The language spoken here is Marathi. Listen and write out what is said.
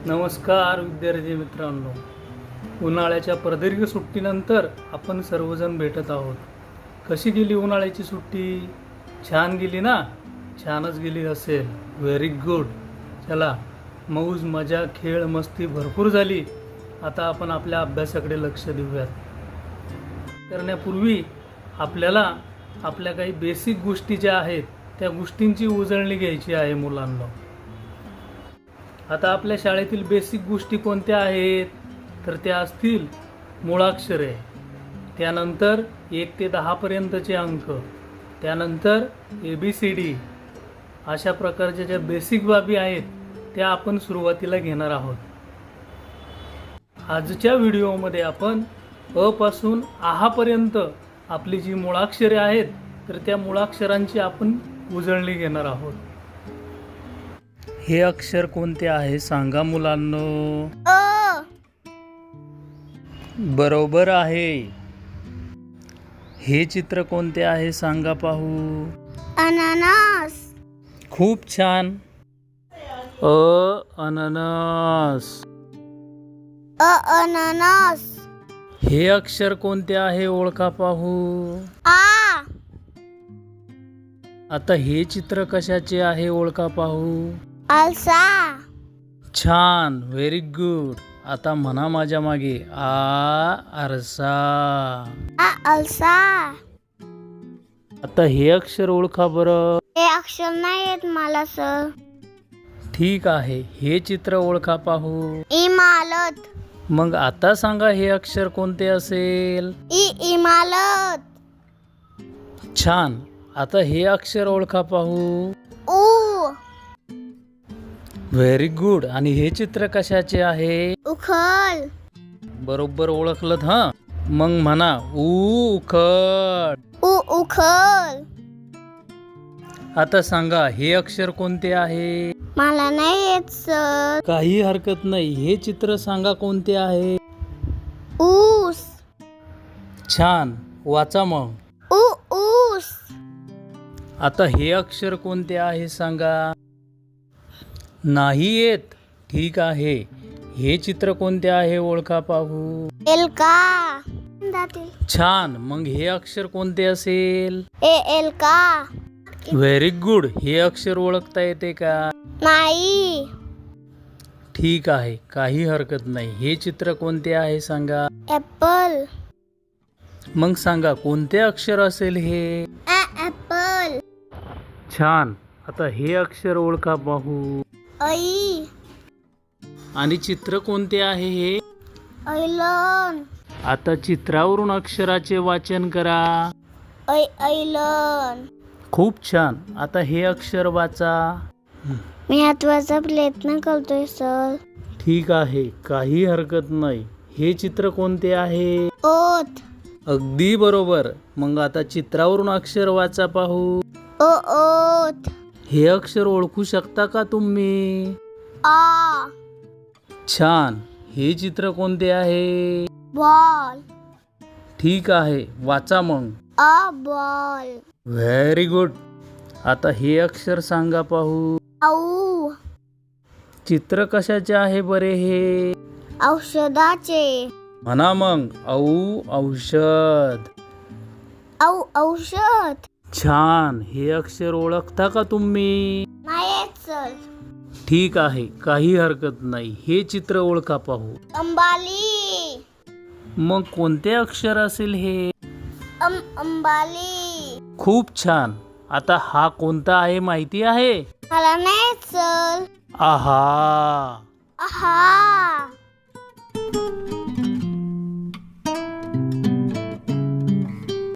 नमस्कार विद्यार्थी मित्रांनो, उन्हाळ्याच्या प्रदीर्घ सुट्टीनंतर आपण सर्वजण भेटत आहोत. कशी गेली उन्हाळ्याची सुट्टी? छान गेली ना? छानच गेली असेल. Very good. चला, मौज मजा खेळ मस्ती भरपूर झाली. आता आपण आपल्या अभ्यासाकडे लक्ष देऊयात. करण्यापूर्वी आपल्याला आपल्या काही बेसिक गोष्टी ज्या आहेत त्या गोष्टींची उजळणी घ्यायची आहे मुलांना. आता आपल्या शाळेतील बेसिक गोष्टी कोणत्या आहेत? तर त्या असतील मुळाक्षरे, त्यानंतर 1 ते 10 पर्यंतचे अंक, त्यानंतर ABCD. अशा प्रकारच्या ज्या बेसिक बाबी आहेत त्या आपण सुरुवातीला घेणार आहोत. आजच्या व्हिडिओमध्ये आपण अ पासून आहा पर्यंत आपली जी मुळाक्षरे आहेत तर त्या मुळाक्षरांची आपण उजळणी घेणार आहोत. हे अक्षर कोणते आहे सांगा मुलांनो? अ. बरोबर आहे. हे चित्र कोणते आहे सांगा पाहू? अननस. खूप छान. अननस. अननस. हे अक्षर कोणते आहे ओळखा पाहू? आ. आता हे चित्र कशाचे आहे ओळखा पाहू? आलसा. छान, व्हेरी गुड. आता म्हणा माझ्या मागे, आरसा. आलसा. आता हे अक्षर ओळखा बरं. हे अक्षर नाही येत मला सर. ठीक आहे, हे चित्र ओळखा पाहू. इमारत. मग आता सांगा हे अक्षर कोणते असेल? इमारत. छान. आता हे अक्षर ओळखा पाहू. ऊ. Very good. आणि हे चित्र कशाचे आहे? उखल. बरोबर ओळखलं हा. मग म्हणा उखळ. उखल. आता सांगा हे अक्षर कोणते आहे? मला नाही येत सर. काही हरकत नाही. हे चित्र सांगा कोणते आहे? ऊस. छान, वाचा मग. ऊस. आता हे अक्षर कोणते आहे सांगा? नाही येत. ठीक आहे, हे चित्र कोणते आहे ओळखा पाहू. एलका. छान. मग हे अक्षर कोणते असेल? एलका. Very good. हे अक्षर ओळखता येते का? नाही. ठीक आहे, काही हरकत नाही. हे चित्र कोणते आहे सांगा? ऍपल. मग सांगा कोणते अक्षर असेल हे? ऍपल. छान. आता हे अक्षर ओळखा पाहू. आई. आणि चित्र कोणते आहे हे? ऐलन. आता चित्रावरून अक्षराचे वाचन करा. ऐलन. खूप छान. आता हे अक्षर वाचा. मी आठवायचा प्रयत्न करतोय सर. ठीक आहे, काही हरकत नाही. हे चित्र कोणते आहे? ओठ. अगदी बरोबर. मग आता चित्रावरून अक्षर वाचा पाहू. ओठ. हे अक्षर ओळखू शकता का तुम्ही? आ. छान. हे चित्र कोणते आहे? बॉल. ठीक आहे, वाचा मग. बॉल. Very good. आता हे अक्षर सांगा पाहू. औ. चित्र कशाचे आहे बरे हे? औषधाचे. म्हणा मग. औषध. औषध. छान. हे अक्षर ओळखता का तुम्ही? नाही येत सर. ठीक आहे, काही हरकत नाही. हे चित्र ओळखा पाहू. अंबाली. मग कोणते अक्षर असेल हे? अंबाली. खूप छान. आता हा कोणता आहे माहिती आहे? मला नाही येत सर. आहा. आहा.